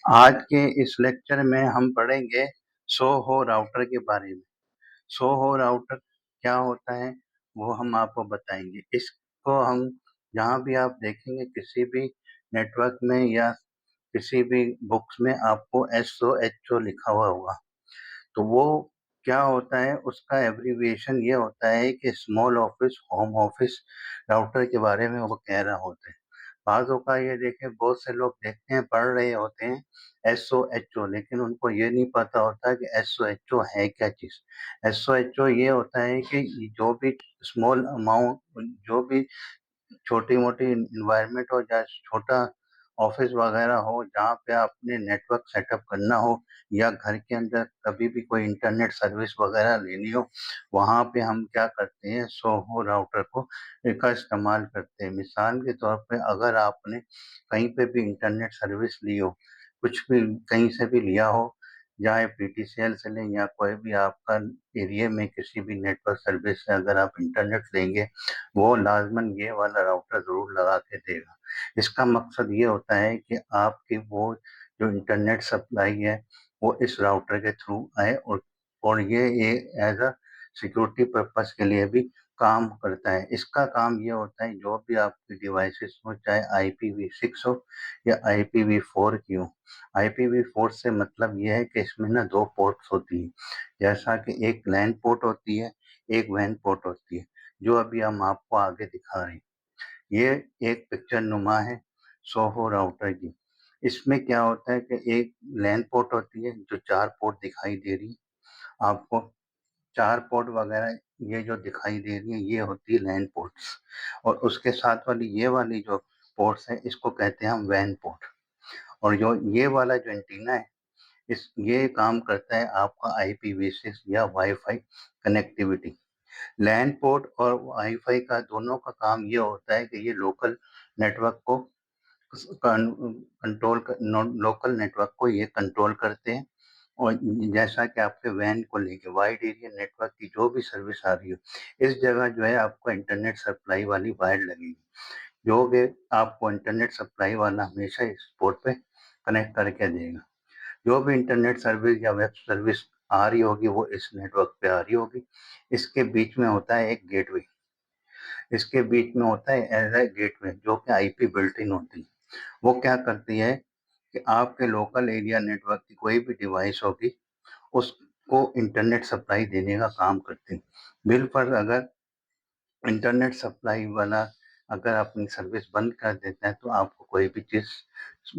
आज के इस लेक्चर में हम पढ़ेंगे सोहो राउटर के बारे में। सोहो राउटर क्या होता है वो हम आपको बताएंगे। इसको हम जहाँ भी आप देखेंगे किसी भी नेटवर्क में या किसी भी बुक्स में आपको SOHO लिखा हुआ होगा। तो वो क्या होता है, उसका एब्रीविएशन ये होता है कि small office home office router के बारे में वो कह रहा होता है। बाज़ों का ये देखें, बहुत से लोग देखते हैं पढ़ रहे होते हैं SOHO, लेकिन उनको ये नहीं पता होता कि SOHO है क्या चीज़। SOHO ये होता है कि जो भी स्मॉल अमाउंट, जो भी छोटी-मोटी एनवायरनमेंट हो, या छोटा ऑफिस वगैरह हो जहाँ पे आपने नेटवर्क सेटअप करना हो, या घर के अंदर कभी भी कोई इंटरनेट सर्विस वगैरह लेनी हो, वहाँ पे हम क्या करते हैं, सोहो राउटर का इस्तेमाल करते हैं। मिसाल के तौर पे अगर आपने कहीं पे भी इंटरनेट सर्विस ली हो, कुछ भी कहीं से भी लिया हो, चाहे PTCL से लें या कोई भी आपका एरिया में किसी भी नेटवर्क सर्विस से अगर आप इंटरनेट लेंगे, वो लाज़िमन ये वाला राउटर ज़रूर लगा के देगा। इसका मकसद ये होता है कि आपकी वो जो इंटरनेट सप्लाई है वो इस राउटर के थ्रू आए, और ये एज अ सिक्योरिटी पर्पस के लिए भी काम करता है। इसका काम ये होता है, जो भी आपकी डिवाइसेस हो, चाहे IPv6 हो या IPv4 की हो। IPv4 से मतलब ये है कि इसमें ना दो पोर्ट्स होती हैं, जैसा कि एक लैन पोर्ट होती है, एक वैन पोर्ट होती है, जो अभी हम आपको आगे दिखा रहे हैं। ये एक पिक्चर नुमा है सोहो राउटर की। इसमें क्या होता है कि एक लैन पोर्ट होती है, जो 4 पोर्ट दिखाई दे रही है आपको। 4 पोर्ट वगैरह ये जो दिखाई दे रही है, ये होती है लैन पोर्ट्स। और उसके साथ वाली ये वाली जो पोर्ट्स है, इसको कहते हैं हम वैन पोर्ट। और जो ये वाला जो एंटीना है, ये काम करता है आपका IPv6 या वाईफाई कनेक्टिविटी। लैन पोर्ट और वाईफाई का दोनों का काम ये होता है कि ये लोकल नेटवर्क को लोकल नेटवर्क को ये कंट्रोल करते हैं। और जैसा कि आपके वैन को लेके वाइड एरिया नेटवर्क की जो भी सर्विस आ रही हो, इस जगह जो है आपको इंटरनेट सप्लाई वाली वायर लगेगी, जो कि आपको इंटरनेट सप्लाई वाला हमेशा इस पोर्ट पे कनेक्ट करके देगा। जो भी इंटरनेट सर्विस या वेब सर्विस आ रही होगी वो इस नेटवर्क पे आ रही होगी। इसके बीच में होता है एक गेटवे। इसके बीच में होता है एज ए गेटवे, जो कि IP बिल्ट इन होती है। वो क्या करती है कि आपके लोकल एरिया नेटवर्क की कोई भी डिवाइस होगी, उसको इंटरनेट सप्लाई देने का काम करती है। बिल पर अगर इंटरनेट सप्लाई वाला अगर अपनी सर्विस बंद कर देता है, तो आपको कोई भी चीज़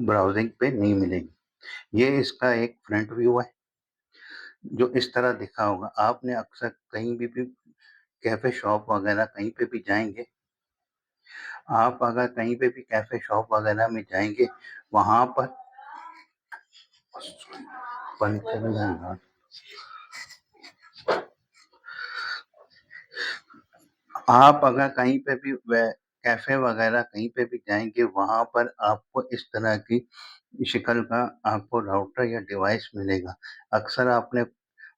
ब्राउजिंग पे नहीं मिलेगी। ये इसका एक फ्रंट व्यू है, जो इस तरह दिखा होगा। आपने अक्सर कहीं भी कैफ़े शॉप वगैरह कहीं पे भी जाएँगे, आप अगर कहीं पे भी कैफ़े शॉप वगैरह में जाएँगे, वहाँ पर बंद कर देना। आप अगर कहीं पे भी कैफ़े वगैरह कहीं पे भी जाएँगे, वहाँ पर आपको इस तरह की शिकल का आपको राउटर या डिवाइस मिलेगा। अक्सर आपने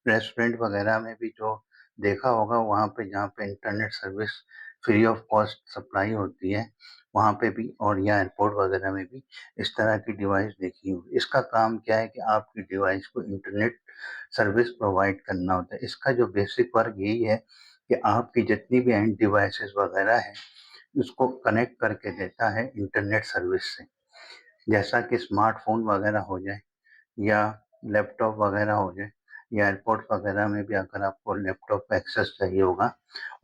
रेस्टोरेंट वगैरह में भी जो देखा होगा, वहाँ पे जहाँ पे internet service free of cost supply होती है, वहाँ पे भी, और या एयरपोर्ट वगैरह में भी इस तरह की डिवाइस देखी होगी। इसका काम क्या है कि आपकी डिवाइस को इंटरनेट सर्विस प्रोवाइड करना होता है। इसका जो बेसिक वर्क यही है कि आपकी जितनी भी एंड डिवाइसेस वगैरह हैं, उसको कनेक्ट करके देता है इंटरनेट सर्विस से। जैसा कि स्मार्टफ़ोन वगैरह हो जाए, या लैपटॉप वगैरह हो जाए, या एयरपोर्ट वगैरह में भी अगर आपको लैपटॉप का एक्सेस चाहिए होगा,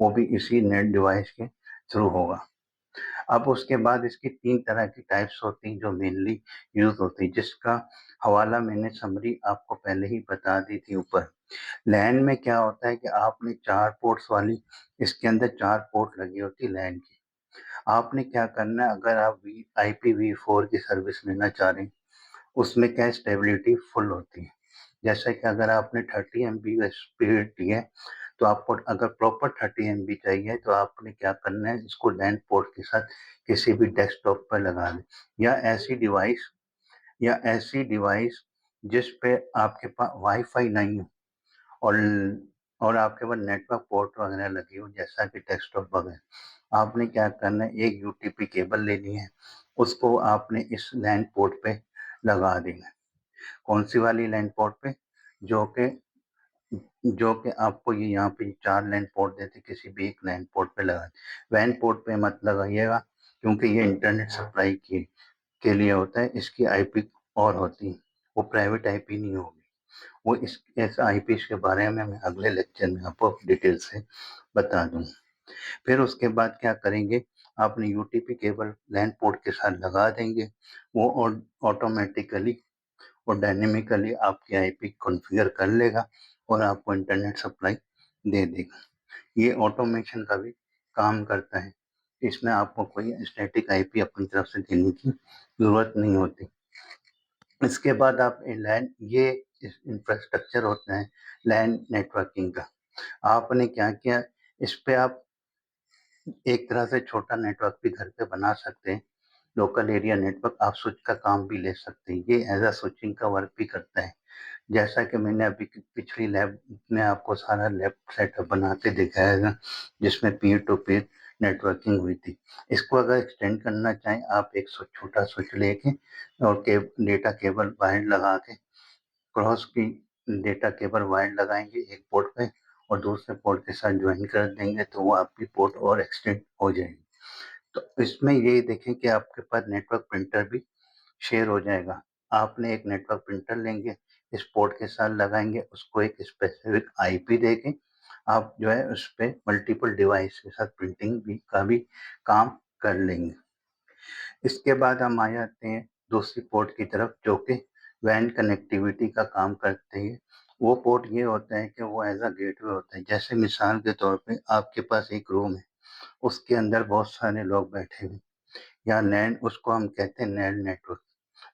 वो भी इसी नेट डिवाइस के थ्रू होगा। अब उसके बाद इसकी 3 तरह की टाइप्स होती हैं जो मेनली यूज़ होती है, जिसका हवाला मैंने समरी आपको पहले ही बता दी थी ऊपर। लैन में क्या होता है कि आपने 4 पोर्ट्स वाली, इसके अंदर 4 पोर्ट लगी होती है लैन की। आपने क्या करना है, अगर आप IPv4 की सर्विस लेना चाह रहे हैं, उसमें क्या स्टेबिलिटी फुल होती है। जैसे कि अगर आपने 30 MB का स्पीड दी है, तो आपको अगर प्रॉपर 30 MB चाहिए, तो आपने क्या करना है, इसको लैन पोर्ट के साथ किसी भी डेस्कटॉप पर लगा दें, या ऐसी डिवाइस जिस पे आपके पास वाईफाई नहीं हो, और आपके पास नेटवर्क पोर्ट वगैरह लगी हो, जैसा कि डेस्कटॉप वगैरह। आपने क्या करना है, एक UTP केबल लेनी है, उसको आपने इस लैन पोर्ट पे लगा देना है। कौन-सी वाली लैन पोर्ट पे? जो कि जो कि आपको ये यहाँ पे 4 लैन पोर्ट देते, किसी भी एक लैन पोर्ट पे लगा वैन पोर्ट पे मत लगाइएगा, क्योंकि ये इंटरनेट सप्लाई के लिए होता है। इसकी आईपी और होती है, वो प्राइवेट आईपी नहीं होगी। वो इस आईपी के बारे में मैं अगले लेक्चर में आपको डिटेल से बता दूंगा। फिर उसके बाद क्या करेंगे, आपने यूटीपी केबल लैन पोर्ट के साथ लगा देंगे, वो ऑटोमेटिकली और डायनेमिकली आपकी आईपी कॉन्फ़िगर कर लेगा और आपको इंटरनेट सप्लाई दे देगा। ये ऑटोमेशन का भी काम करता है। इसमें आपको कोई स्टैटिक आईपी अपनी तरफ से देने की ज़रूरत नहीं होती। इसके बाद आप ये इंफ्रास्ट्रक्चर होता है लैन नेटवर्किंग का। आपने क्या किया, इस पे आप एक तरह से छोटा नेटवर्क भी घर पे बना सकते हैं। लोकल एरिया नेटवर्क आप स्विच का काम भी ले सकते हैं। ये एज़ अ स्विचिंग का वर्क भी करता है। जैसा कि मैंने अभी पिछली लैब में आपको सारा लैब सेटअप बनाते दिखाया था, जिसमें पीयर टू पीयर नेटवर्किंग हुई थी। इसको अगर एक्सटेंड करना चाहें, आप एक छोटा स्विच लेके और डेटा केबल वायर लगा के क्रॉस की डेटा केबल वायर लगाएंगे एक पोर्ट पे और दूसरे पोर्ट के साथ ज्वाइन कर देंगे, तो वो आपकी पोर्ट और एक्सटेंड हो जाएगी। तो इसमें ये देखें कि आपके पास नेटवर्क प्रिंटर भी शेयर हो जाएगा। आपने एक नेटवर्क प्रिंटर लेंगे, इस पोर्ट के साथ लगाएंगे, उसको एक स्पेसिफिक आईपी देके आप जो है उस पे मल्टीपल डिवाइस के साथ प्रिंटिंग भी का भी काम कर लेंगे। इसके बाद हम आ जाते हैं दूसरी पोर्ट की तरफ, जो कि वैन कनेक्टिविटी का काम करते हैं। वो पोर्ट ये होता है कि वो एज अ गेटवे होता है। जैसे मिसाल के तौर पे आपके पास एक रूम है, उसके अंदर बहुत सारे लोग बैठे हुए, या नैन उसको हम कहते हैं नैन नेटवर्क,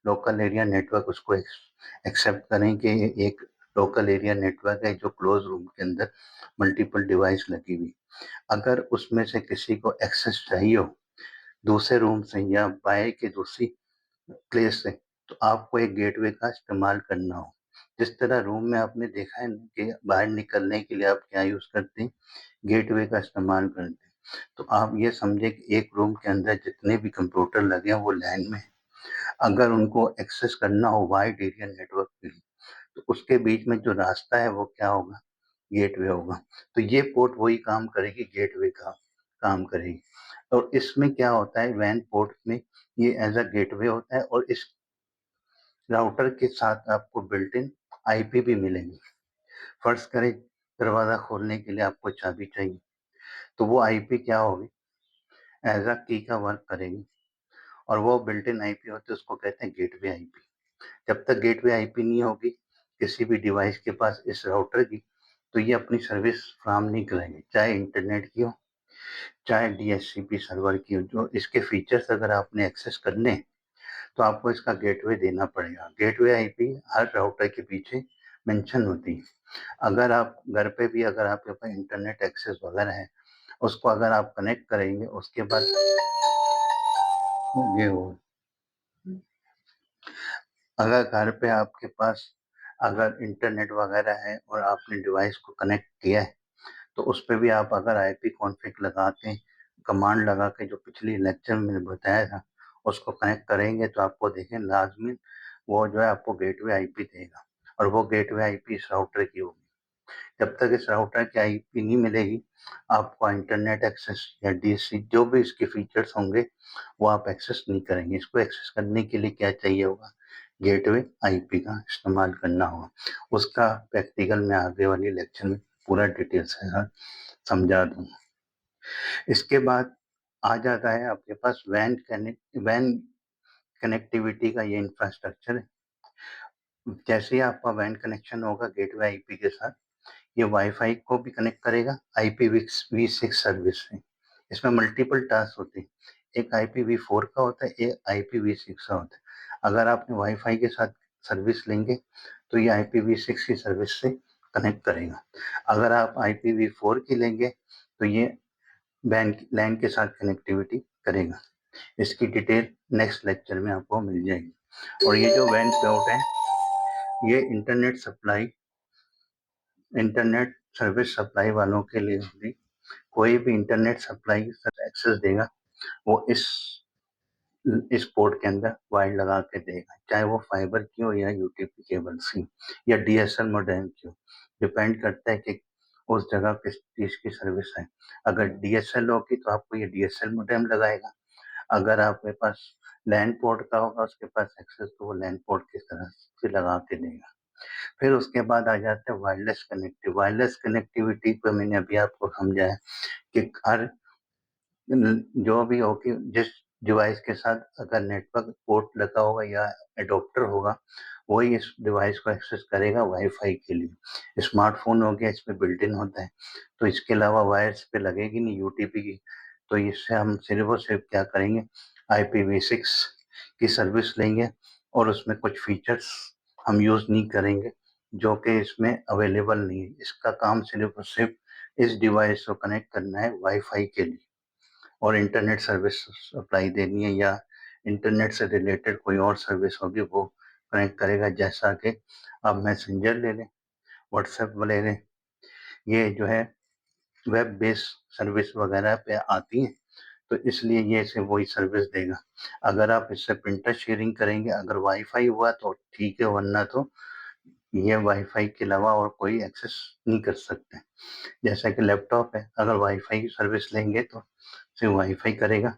लोकल एरिया नेटवर्क उसको एक्सेप्ट करें कि एक लोकल एरिया नेटवर्क है जो क्लोज रूम के अंदर मल्टीपल डिवाइस लगी हुई। अगर उसमें से किसी को एक्सेस चाहिए हो दूसरे रूम से या बाय के दूसरी प्लेस से, तो आपको एक गेटवे का इस्तेमाल करना हो। जिस तरह रूम में आपने देखा है ना कि बाहर निकलने के लिए आप क्या यूज करते हैं, गेटवे का इस्तेमाल करते हैं। तो आप ये समझे कि एक रूम के अंदर जितने भी कंप्यूटर लगे हैं वो लैन में, अगर उनको एक्सेस करना हो वाइड एरिया नेटवर्क के लिए, तो उसके बीच में जो रास्ता है वो क्या होगा, गेटवे होगा। तो ये पोर्ट वही काम करेगी, गेटवे का काम करेगी। और इसमें क्या होता है, वैन पोर्ट में ये एज अ गेटवे होता है और इस राउटर के साथ आपको बिल्ट इन आईपी भी मिलेंगी। फर्ज करें दरवाजा खोलने के लिए आपको चाबी चाहिए, तो वो आईपी क्या होगी, एज अ की का वर्क करेगी और वो बिल्ट इन आईपी होती है, उसको कहते हैं गेटवे आईपी। जब तक गेटवे आईपी नहीं होगी किसी भी डिवाइस के पास इस राउटर की, तो ये अपनी सर्विस फराहम नहीं करेंगे, चाहे इंटरनेट की हो चाहे डीएचसीपी सर्वर की हो। जो इसके फीचर्स अगर आपने एक्सेस करने हैं, तो आपको इसका गेटवे देना पड़ेगा। गेटवे आईपी हर राउटर के पीछे मेंशन होती है। अगर आप घर पे भी अगर आपके पास इंटरनेट एक्सेस वगैरह है, उसको अगर आप कनेक्ट करेंगे, उसके बाद ये हो, अगर घर पे आपके पास अगर इंटरनेट वगैरह है और आपने डिवाइस को कनेक्ट किया है, तो उस पे भी आप अगर आईपी कॉन्फ़िग लगा के कमांड लगा के जो पिछली लेक्चर में मैंने बताया था, उसको कनेक्ट करेंगे, तो आपको देखें लाजमी वो जो है आपको गेटवे आईपी देगा और वो गेटवे आईपी इस राउटर की होगी। जब तक इस राउटर की आईपी नहीं मिलेगी, आपको इंटरनेट एक्सेस या डीएससी जो भी इसके फीचर्स होंगे वो आप एक्सेस नहीं करेंगे। इसको एक्सेस करने के लिए क्या चाहिए होगा, गेटवे आईपी का इस्तेमाल करना होगा। उसका प्रैक्टिकल में आगे वाली लेक्चर में पूरा डिटेल से समझा दूंगा। इसके बाद आ जाता है आपके पास वैन कनेक्टिविटी का ये इंफ्रास्ट्रक्चर है। जैसे ही आपका वैन कनेक्शन होगा गेटवे आईपी के साथ, ये वाईफाई को भी कनेक्ट करेगा IPv6 सर्विस से। इसमें मल्टीपल टास्क होते हैं, एक IPv4 का होता है, एक IPv6 का होता है। अगर आपने वाईफाई के साथ सर्विस लेंगे, तो ये IPv6 की सर्विस से कनेक्ट करेगा। अगर आप IPv4 की लेंगे, तो ये लैन के साथ कनेक्टिविटी करेगा। इसकी डिटेल नेक्स्ट लेक्चर में आपको मिल जाएगी। और ये जो वैन पोर्ट है, ये इंटरनेट सर्विस सप्लाई वालों के लिए होगी। कोई भी इंटरनेट सप्लाई एक्सेस देगा, वो इस इस पोर्ट के अंदर वायर लगा के देगा, चाहे वो फाइबर की हो या यूटीपी केबल्स की या डीएसएल मॉडेम की हो। डिपेंड करता है कि उस जगह किस चीज़ की सर्विस है। अगर डीएसएल होगी तो आपको ये डीएसएल मॉडेम लगाएगा। अगर आपके पास लैन पोर्ट का होगा उसके पास एक्सेस, तो वो लैन पोर्ट की तरह से लगा के देगा। फिर उसके बाद आ जाता है वायरलेस कनेक्टिविटी पे मैंने अभी आपको समझाया कि हर जो भी हो कि जिस डिवाइस के साथ अगर नेटवर्क पोर्ट लगा होगा या एडोप्टर होगा, वही इस डिवाइस को एक्सेस करेगा वाईफाई के लिए। स्मार्टफोन हो गया, इसमें बिल्ट इन होता है, तो इसके अलावा वायर्स पे लगेगी नहीं यूटीपी की। तो इससे हम सिर्फ और सिर्फ क्या करेंगे, IPv6 की सर्विस लेंगे और उसमें कुछ फीचर्स हम यूज नहीं करेंगे जो कि इसमें अवेलेबल नहीं है। इसका काम सिर्फ और सिर्फ इस डिवाइस को कनेक्ट करना है वाईफाई के लिए और इंटरनेट सर्विस सप्लाई देनी है, या इंटरनेट से रिलेटेड कोई और सर्विस होगी वो कनेक्ट करेगा। जैसा कि आप मैसेंजर ले लें, व्हाट्सएप ले लें, ये जो है वेब बेस्ड सर्विस वगैरह पे आती हैं, तो इसलिए ये सिर्फ वही सर्विस देगा। अगर आप इससे प्रिंटर शेयरिंग करेंगे, अगर वाईफाई हुआ तो ठीक है, वरना तो ये वाईफाई के अलावा और कोई एक्सेस नहीं कर सकते। जैसा कि लैपटॉप है, अगर वाईफाई की सर्विस लेंगे तो सिर्फ वाईफाई करेगा।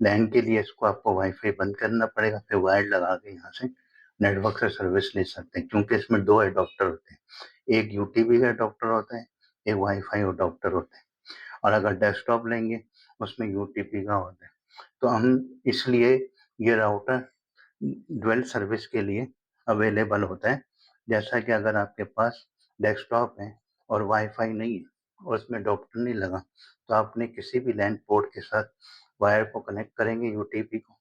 लैन के लिए इसको आपको वाईफाई बंद करना पड़ेगा, फिर वायर लगा के यहाँ से नेटवर्क से सर्विस ले सकते हैं, क्योंकि इसमें दो एडॉप्टर होते हैं, एक यूटीपी का एडॉप्टर होता है, एक वाईफाई एडॉप्टर होता है। और अगर डेस्कटॉप लेंगे उसमें यूटीपी का होता है। तो हम इसलिए ये राउटर ड्वेल सर्विस के लिए अवेलेबल होता है। जैसा कि अगर आपके पास डेस्कटॉप है और वाईफाई नहीं है और उसमें एडॉप्टर नहीं लगा, तो आपने किसी भी लैन पोर्ट के साथ वायर को कनेक्ट करेंगे यूटीपी को,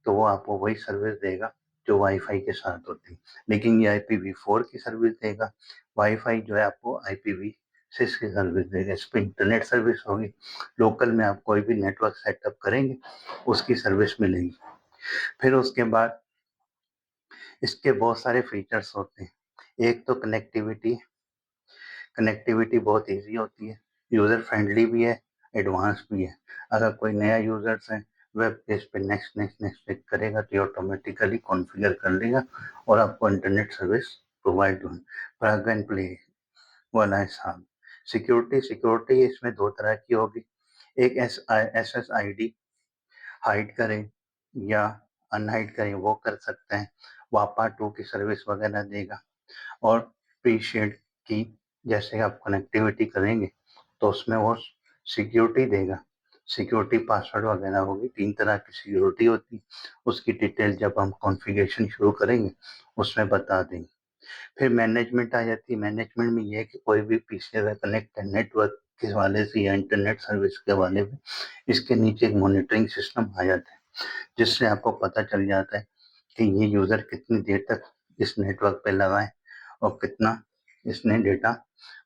तो वो आपको वही सर्विस देगा जो वाईफाई के साथ होती है। लेकिन ये IPv4 की सर्विस देगा, वाईफाई जो है आपको IPv6 की सर्विस देगा। इस पर इंटरनेट सर्विस होगी, लोकल में आप कोई भी नेटवर्क सेटअप करेंगे उसकी सर्विस मिलेगी। फिर उसके बाद इसके बहुत सारे फीचर्स होते हैं। एक तो कनेक्टिविटी, कनेक्टिविटी बहुत इजी होती है, यूज़र फ्रेंडली भी है, एडवांस भी है। अगर कोई नया यूज़र्स है, वेब पेज पे नेक्स्ट नेक्स्ट नेक्स्ट क्लिक करेगा तो ये ऑटोमेटिकली कॉन्फ़िगर कर लेगा और आपको इंटरनेट सर्विस प्रोवाइड होगी। प्लग एंड प्ले वाला हिसाब। सिक्योरिटी इसमें दो तरह की होगी, एक SSID हाइड करें या अनहाइड करें वो कर सकते हैं। वापा 2 की सर्विस वगैरह देगा। और प्रीशेड की, जैसे आप कनेक्टिविटी करेंगे तो उसमें वो सिक्योरिटी देगा, सिक्योरिटी पासवर्ड वगैरह होगी। 3 तरह की सिक्योरिटी होती है, उसकी डिटेल जब हम कॉन्फ़िगरेशन शुरू करेंगे उसमें बता देंगे। फिर मैनेजमेंट आ जाती है। मैनेजमेंट में ये है कि कोई भी पीसी अगर कनेक्ट है नेटवर्क के हवाले से या इंटरनेट सर्विस के हवाले से, इसके नीचे एक मॉनिटरिंग सिस्टम आ जाता है, जिससे आपको पता चल जाता है कि ये यूज़र कितनी देर तक इस नेटवर्क पे लगा है और कितना इसने डेटा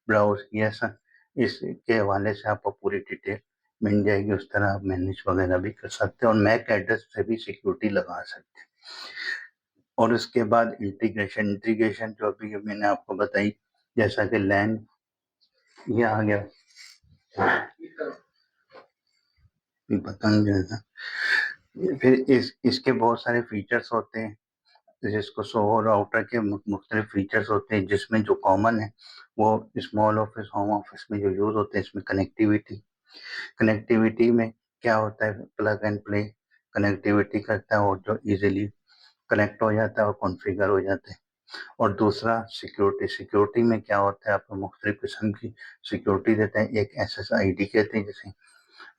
ब्राउज किया। सर इसके हवाले से आपको पूरी डिटेल मिल जाएगी, उस तरह आप मैनेज वगैरह भी कर सकते हैं और मैक एड्रेस से भी सिक्योरिटी लगा सकते हैं। और उसके बाद इंटीग्रेशन जो अभी मैंने आपको बताई, जैसा कि लैन ये आ गया, पता नहीं जैसा। फिर इसके बहुत सारे फीचर्स होते हैं, जिसको सोहो राउटर के मुख्तलिफ फीचर्स होते हैं, जिसमें जो कॉमन है वो स्मॉल ऑफिस होम ऑफिस में जो यूज़ होते हैं। इसमें कनेक्टिविटी में क्या होता है, प्लग एंड प्ले कनेक्टिविटी करता है और जो इजीली कनेक्ट हो जाता है और कॉन्फ़िगर हो जाता है। और दूसरा सिक्योरिटी में क्या होता है, आपको मुख्तलिफ किस्म की सिक्योरिटी देते हैं। एक SSID कहते हैं जिसे,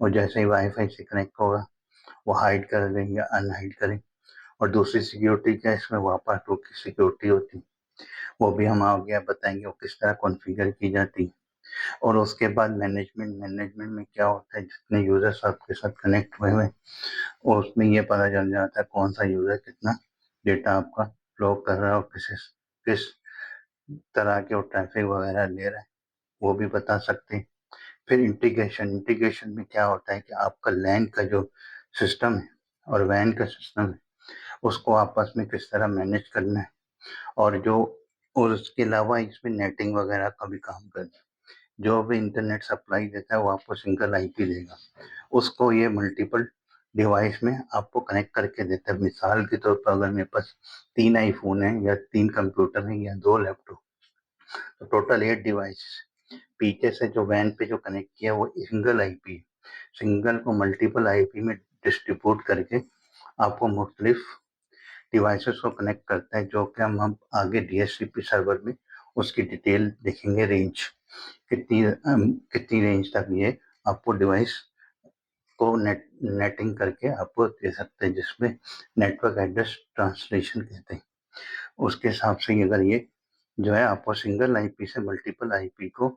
और जैसे ही वाईफाई से कनेक्ट होगा वो हाइड कर दें या अनहाइड करें। और दूसरी सिक्योरिटी क्या है, इसमें वापा 2 की सिक्योरिटी होती है, वो भी हम आगे बताएंगे वो किस तरह कॉन्फ़िगर की जाती है। और उसके बाद मैनेजमेंट में क्या होता है, जितने यूजर्स आपके साथ कनेक्ट हुए हैं और उसमें ये पता चल जाता है कौन सा यूजर कितना डेटा आपका फ्लो कर रहा है और किस तरह के वो ट्रैफिक वगैरह ले रहा है वो भी बता सकते हैं। फिर इंटीग्रेशन में क्या होता है कि आपका लैन का जो सिस्टम है और वैन का सिस्टम है उसको आपस में किस तरह मैनेज करना है। और उसके अलावा इसमें नेटिंग वगैरह का भी काम करता है। जो भी इंटरनेट सप्लाई देता है वो आपको सिंगल IP देगा, उसको ये मल्टीपल डिवाइस में आपको कनेक्ट करके देता है। मिसाल के तौर पर अगर मेरे पास 3 आईफ़ोन है या 3 कंप्यूटर हैं या 2 लैपटॉप, तो टोटल 8 डिवाइस। पीछे से जो वैन पे जो कनेक्ट किया वो सिंगल आईपी है। सिंगल को मल्टीपल आईपी में डिस्ट्रीब्यूट करके आपको मुख्तलिफ डिवाइसेस को कनेक्ट करता है, जो कि हम आगे डीएचसीपी सर्वर में उसकी डिटेल देखेंगे। रेंज कितनी रेंज तक ये आपको डिवाइस को नेटिंग करके आपको दे सकते हैं, जिसमें नेटवर्क एड्रेस ट्रांसलेशन कहते हैं। उसके हिसाब से अगर ये जो है आपको सिंगल आईपी से मल्टीपल आईपी को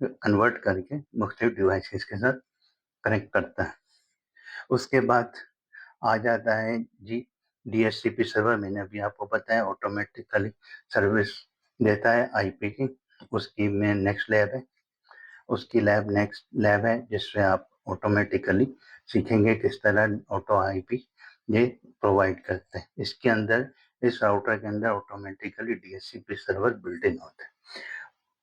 कन्वर्ट करके मुख्तलिफ डिवाइसेस के साथ कनेक्ट करता है। उसके बाद आ जाता है जी डीएचसीपी सर्वर। मैंने अभी आपको बताया ऑटोमेटिकली सर्विस देता है आईपी की। उसकी में नेक्स्ट लैब है, उसकी नेक्स्ट लैब है जिससे आप ऑटोमेटिकली सीखेंगे किस तरह ऑटो आईपी ये प्रोवाइड करते हैं। इसके अंदर इस राउटर के अंदर automatically DHCP server built in होता है।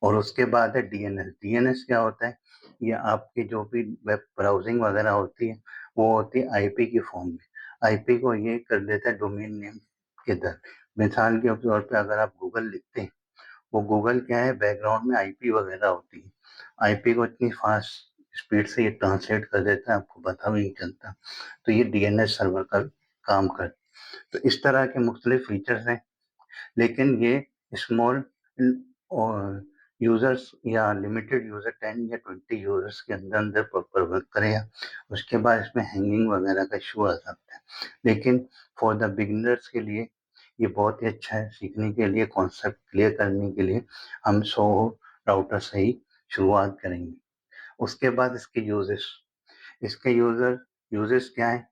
और उसके बाद है डीएनएस। डीएनएस क्या होता है? ये आपकी जो भी वेब ब्राउजिंग वगैरह होती है वो होती है आईपी की फॉर्म में। आईपी को ये कर देता है डोमेन नेम के अंदर। मिसाल के तौर पे अगर आप गूगल लिखते हैं, वो गूगल क्या है, बैकग्राउंड में आईपी वगैरह होती है। आईपी को इतनी फास्ट स्पीड से ये ट्रांसलेट कर देता है, आपको पता भी नहीं चलता। तो ये डीएनएस सर्वर का काम करता है। तो इस तरह के मुख्तलिफ फीचर्स हैं, लेकिन ये स्मॉल और यूजर्स या लिमिटेड यूजर 10 या 20 यूजर्स के अंदर अंदर प्रॉपर वर्क करेगा। उसके बाद इसमें हैंगिंग वगैरह का इशू आ सकता है, लेकिन फॉर द बिगिनर्स के लिए ये बहुत ही अच्छा है। सीखने के लिए, कॉन्सेप्ट क्लियर करने के लिए हम 100 राउटर से ही शुरुआत करेंगे। उसके बाद इसके यूजेस, इसके यूजेस क्या है?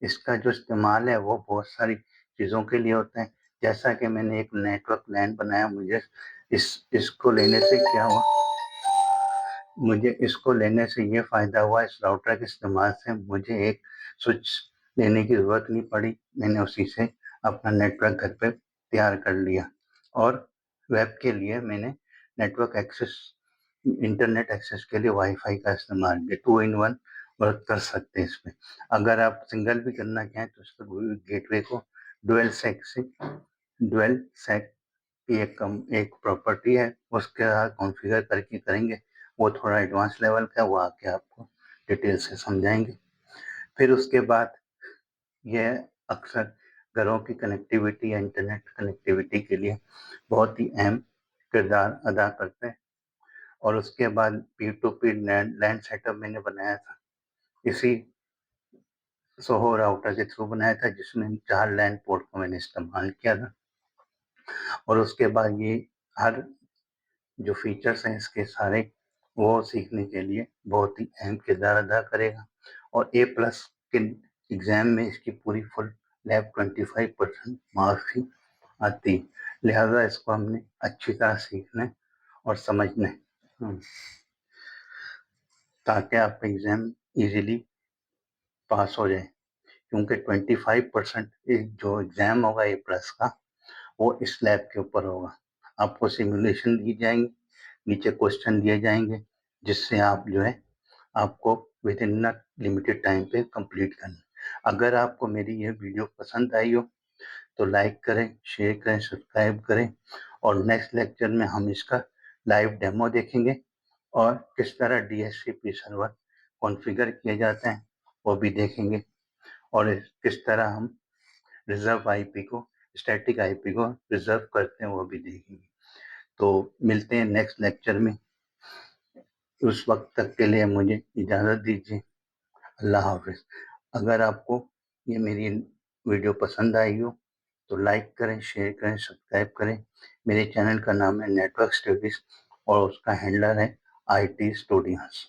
इसका जो इस्तेमाल है वो बहुत सारी चीज़ों के लिए होता है। जैसा कि मैंने एक नेटवर्क लैन बनाया, मुझे इसको लेने से क्या हुआ, मुझे इसको लेने से ये फ़ायदा हुआ, इस राउटर के इस्तेमाल से मुझे एक स्विच लेने की ज़रूरत नहीं पड़ी। मैंने उसी से अपना नेटवर्क घर पे तैयार कर लिया। और वेब के लिए मैंने नेटवर्क एक्सेस, इंटरनेट एक्सेस के लिए वाईफाई का इस्तेमाल किया। 2 इन 1 वर्क कर सकते हैं इसमें। अगर आप सिंगल भी करना चाहें तो इसका गेटवे को डुअल सेक से, डुअल सेक की एक प्रॉपर्टी है, उसके साथ कॉन्फ़िगर करके करेंगे। वो थोड़ा एडवांस लेवल का है, वो आके आपको डिटेल से समझाएंगे। फिर उसके बाद यह अक्सर घरों की कनेक्टिविटी या इंटरनेट कनेक्टिविटी के लिए बहुत ही अहम किरदार अदा करते हैं। और उसके बाद P to P LAN setup मैंने बनाया था, इसी सोहो राउटर के थ्रू बनाया था, जिसमें 4 लैन पोर्ट को मैंने इस्तेमाल किया था। और उसके बाद ये हर जो फीचर्स हैं इसके सारे, वो सीखने के लिए बहुत ही अहम किरदार अदा करेगा। और ए प्लस के एग्ज़ाम में इसकी पूरी फुल लैब 25% मार्क्स ही आती। लिहाजा इसको हमने अच्छी तरह सीखना है और समझना है, ताकि आपका एग्ज़ाम इजीली पास हो जाए। क्योंकि 25% जो एग्ज़ाम होगा ए प्लस का, वो इस लैब के ऊपर होगा। आपको सिमुलेशन दी जाएंगी, नीचे क्वेश्चन दिए जाएंगे, जिससे आप जो है आपको विद इन लिमिटेड टाइम पे कंप्लीट करना। अगर आपको मेरी यह वीडियो पसंद आई हो तो लाइक करें, शेयर करें, सब्सक्राइब करें। और नेक्स्ट लेक्चर में हम इसका लाइव डेमो देखेंगे और किस तरह डीएचसीपी सर्वर कॉन्फ़िगर किए जाते हैं वो भी देखेंगे। और किस तरह हम रिजर्व आईपी को, स्टैटिक आईपी को रिजर्व करते हैं वो भी देखेंगे। तो मिलते हैं नेक्स्ट लेक्चर में। उस वक्त तक के लिए मुझे इजाज़त दीजिए। अल्लाह हाफ़िज़। अगर आपको ये मेरी वीडियो पसंद आई हो तो लाइक करें, शेयर करें, सब्सक्राइब करें। मेरे चैनल का नाम है नेटवर्क स्टडीज़ और उसका हैंडलर है IT स्टूडियोज़।